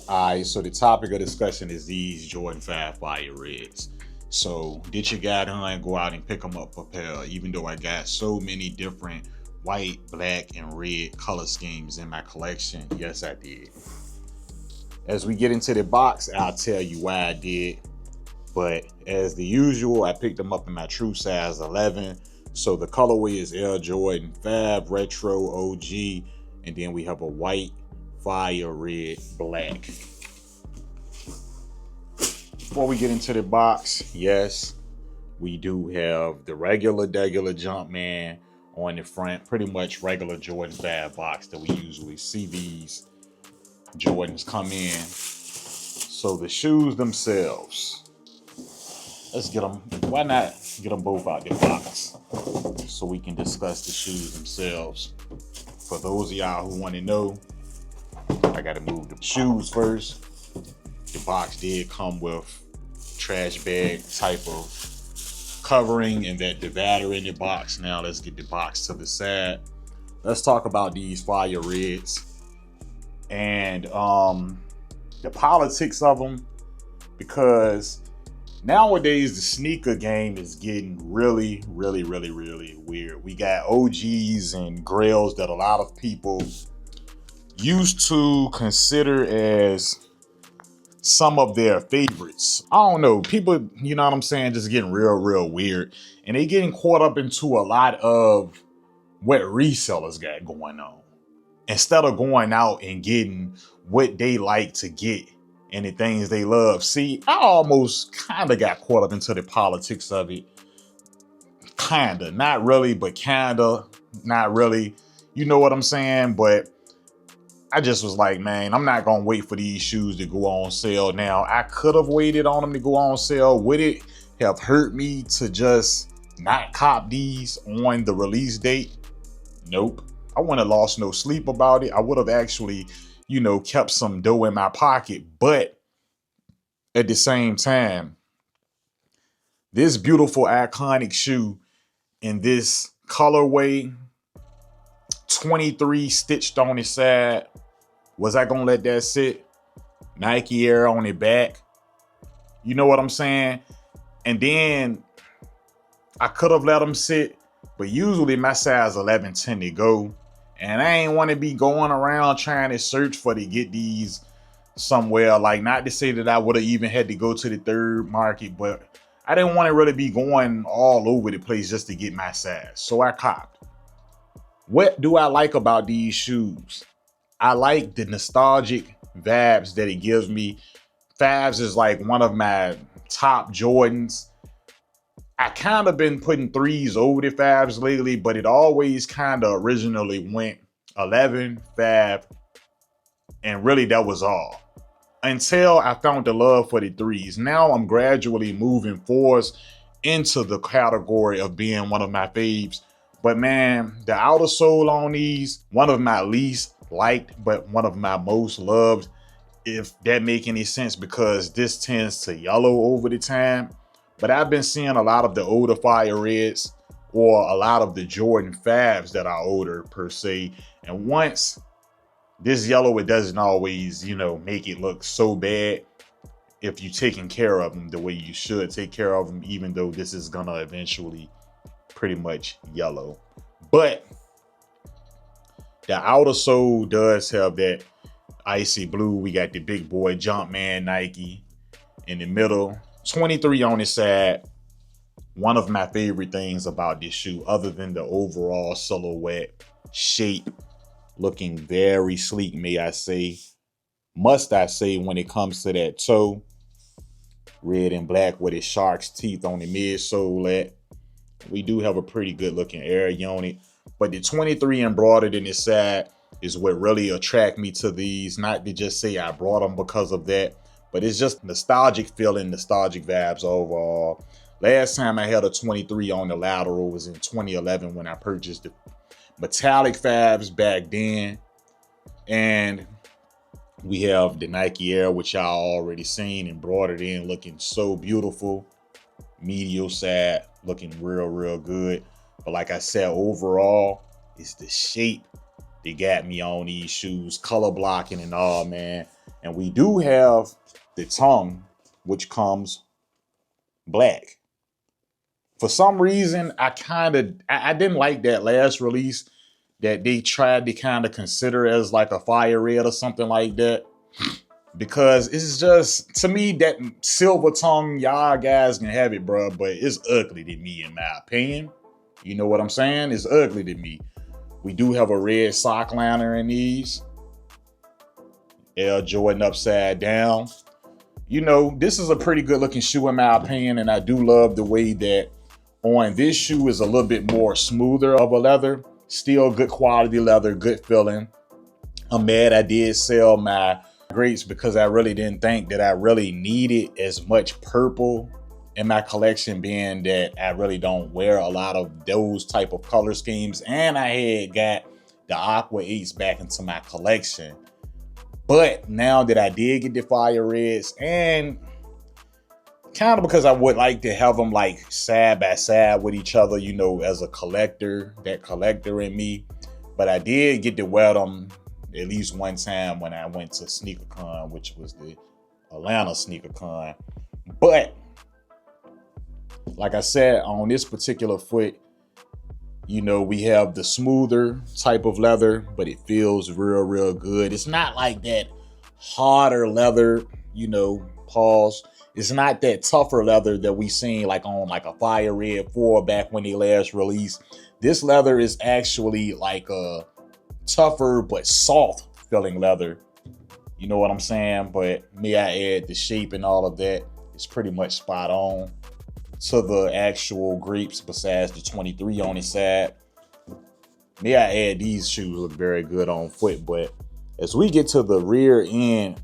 Alright, so the topic of discussion is these Jordan 5 Fire Reds. So, did your guy Hun go out and pick them up for pair, even though I got so many different white, black, and red color schemes in my collection? Yes, I did. As we get into the box, I'll tell you why I did. But as the usual, I picked them up in my true size 11. So the colorway is Air Jordan 5 Retro OG, and then we have a white, fire red, black. Before we get into the box, yes, we do have the regular Jumpman on the front, pretty much regular Jordan 5 box that we usually see these Jordans come in. So the shoes themselves, let's get them. Why not get them both out the box so we can discuss the shoes themselves? For those of y'all who want to know, I got to move the shoes first. The box did come with trash bag type of covering and that divider in the box. Now let's get the box to the side. Let's talk about these fire reds and the politics of them, because nowadays the sneaker game is getting really weird. We got OGs and grails that a lot of people used to consider as some of their favorites. I don't know, people, you know what I'm saying, just getting real weird, and they getting caught up into a lot of what resellers got going on instead of going out and getting what they like to get and the things they love. See, I almost kind of got caught up into the politics of it. Kinda, not really, but kinda, not really. You know what I'm saying? But I just was like, man, I'm not gonna wait for these shoes to go on sale now. I could have waited on them to go on sale. Would it have hurt me to just not cop these on the release date? Nope. I wouldn't have lost no sleep about it. I would have actually, kept some dough in my pocket. But at the same time, this beautiful iconic shoe in this colorway, 23 stitched on the side, was I gonna let that sit? Nike Air on the back. You know what I'm saying? And then I could have let them sit, but usually my size 11 tend to go. And I ain't want to be going around trying to search for to get these somewhere. Like, not to say that I would have even had to go to the third market, but I didn't want to really be going all over the place just to get my size. So I copped. What do I like about these shoes? I like the nostalgic vibes that it gives me. Fives is like one of my top Jordans. I kind of been putting threes over the fives lately, but it always kind of originally went 11, 5, and really that was all. Until I found the love for the threes. Now I'm gradually moving fours into the category of being one of my faves. But man, the outer sole on these, one of my least liked, but one of my most loved, if that make any sense, because this tends to yellow over the time. But I've been seeing a lot of the older fire reds, or a lot of the Jordan 5s that are older per se. And once this yellow, it doesn't always, make it look so bad if you're taking care of them the way you should take care of them, even though this is gonna eventually pretty much yellow. But the outer sole does have that icy blue. We got the big boy Jumpman Nike in the middle. 23 on the side. One of my favorite things about this shoe, other than the overall silhouette, shape, looking very sleek, may I say, must I say, when it comes to that toe. Red and black with its shark's teeth on the midsole at. We do have a pretty good looking air unit. But the 23 embroidered in the side is what really attract me to these. Not to just say I brought them because of that, but it's just nostalgic feeling, nostalgic vibes overall. Last time I had a 23 on the lateral was in 2011 when I purchased the metallic fives back then. And we have the Nike Air, which y'all already seen, embroidered in, looking so beautiful. Medial side, looking real good. But like I said, overall, it's the shape that got me on these shoes. Color blocking and all, man. And we do have the tongue, which comes black. For some reason, I didn't like that last release that they tried to kind of consider as like a fire red or something like that. Because it's just, to me, that silver tongue, y'all guys can have it, bro, but it's ugly to me, in my opinion. You know what I'm saying? It's ugly to me. We do have a red sock liner in these. Air Jordan upside down. You know, this is a pretty good looking shoe in my opinion, and I do love the way that on this shoe is a little bit more smoother of a leather. Still good quality leather, good feeling. I'm mad I did sell my grapes because I really didn't think that I really needed as much purple in my collection, being that I really don't wear a lot of those type of color schemes. And I had got the Aqua 8s back into my collection. But now that I did get the fire reds, and kind of because I would like to have them like side by side with each other, you know, as a collector, that collector in me. But I did get to wear them at least one time when I went to SneakerCon, which was the Atlanta SneakerCon. But like I said, on this particular foot, you know, we have the smoother type of leather, but it feels real good. It's not like that harder leather, you know, pause. It's not that tougher leather that we seen like on like a Fire Red 4 back when they last released. This leather is actually like a tougher but soft feeling leather. You know what I'm saying? But may I add, the shape and all of that is pretty much spot on to the actual grapes besides the 23 on its side. May I add, these shoes look very good on foot, but as we get to the rear end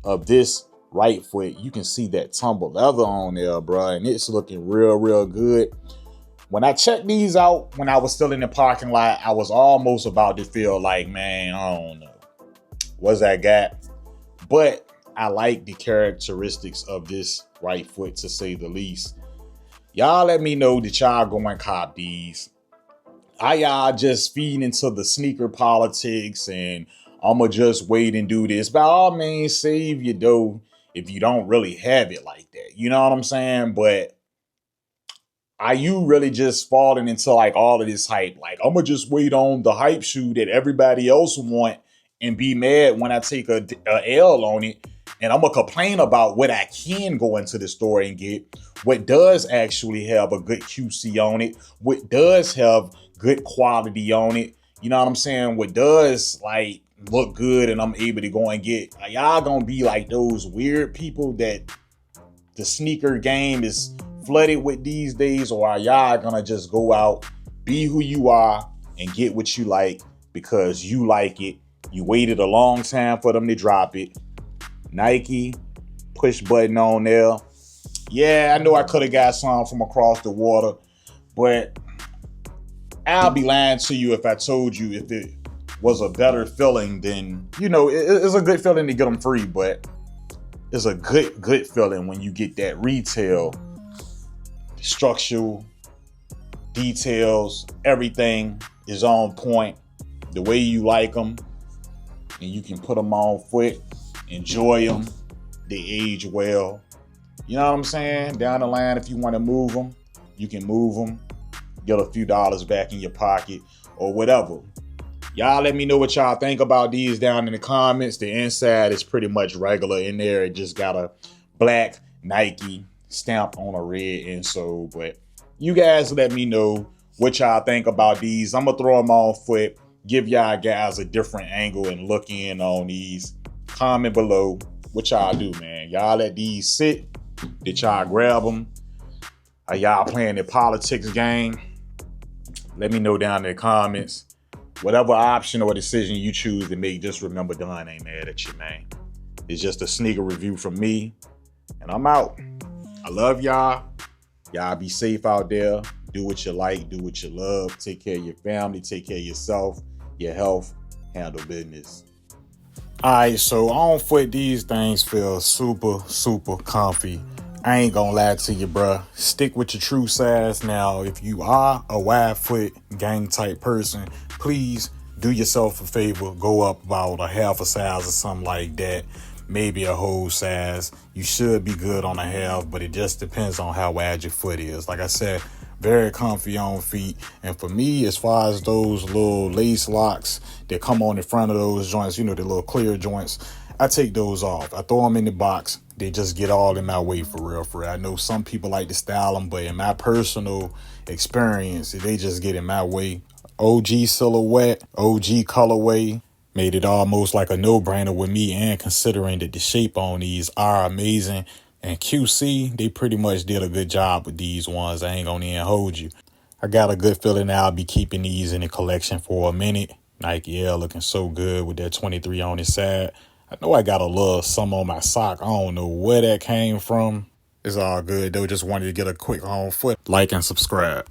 of this right foot, you can see that tumble leather on there, bro, and it's looking real good. When I checked these out when I was still in the parking lot, I was almost about to feel like, man, I don't know what's that got, but I like the characteristics of this right foot, to say the least. Y'all let me know that y'all go and cop these. Are y'all just feeding into the sneaker politics and I'ma just wait and do this? By all means, save your dough if you don't really have it like that. You know what I'm saying? But are you really just falling into like all of this hype? Like, I'ma just wait on the hype shoe that everybody else want and be mad when I take a L on it. And I'm going to complain about what I can go into the store and get, what does actually have a good QC on it, what does have good quality on it. You know what I'm saying? What does like look good and I'm able to go and get. Are y'all going to be like those weird people that the sneaker game is flooded with these days? Or are y'all going to just go out, be who you are, and get what you like because you like it? You waited a long time for them to drop it. Nike, push button on there. Yeah, I know I could have got some from across the water, but I'll be lying to you if I told you if it was a better feeling than, you know, it's a good feeling to get them free, but it's a good feeling when you get that retail, structural details, everything is on point, the way you like them, and you can put them on foot. Enjoy them. They age well. You know what I'm saying? Down the line, if you want to move them, you can move them. Get a few dollars back in your pocket or whatever. Y'all let me know what y'all think about these down in the comments. The inside is pretty much regular in there. It just got a black Nike stamp on a red insole. But you guys let me know what y'all think about these. I'm going to throw them on foot. Give y'all guys a different angle and look in on these. Comment below what y'all do, man. Y'all let these sit? Did y'all grab them? Are y'all playing the politics game? Let me know down in the comments. Whatever option or decision you choose to make, just remember Don ain't mad at you, man. It's just a sneaker review from me, and I'm out. I love y'all. Y'all be safe out there. Do what you like. Do what you love. Take care of your family. Take care of yourself, your health. Handle business. Alright, so on foot, these things feel super comfy. I ain't gonna lie to you, bruh. Stick with your true size. Now, if you are a wide foot gang type person, please do yourself a favor. Go up about a half a size or something like that. maybe a whole size. You should be good on a half, but it just depends on how wide your foot is. Like I said, very comfy on feet. And for me, as far as those little lace locks that come on the front of those joints, you know, the little clear joints, I take those off. I throw them in the box. They just get all in my way for real, for real. I know some people like to style them, but in my personal experience, they just get in my way. OG silhouette, OG colorway, made it almost like a no-brainer with me, and considering that the shape on these are amazing. And QC, they pretty much did a good job with these ones. I ain't gonna even hold you. I got a good feeling that I'll be keeping these in the collection for a minute. Nike Air looking so good with that 23 on his side. I know I got a little some on my sock. I don't know where that came from. It's all good though. Just wanted to get a quick on foot. Like and subscribe.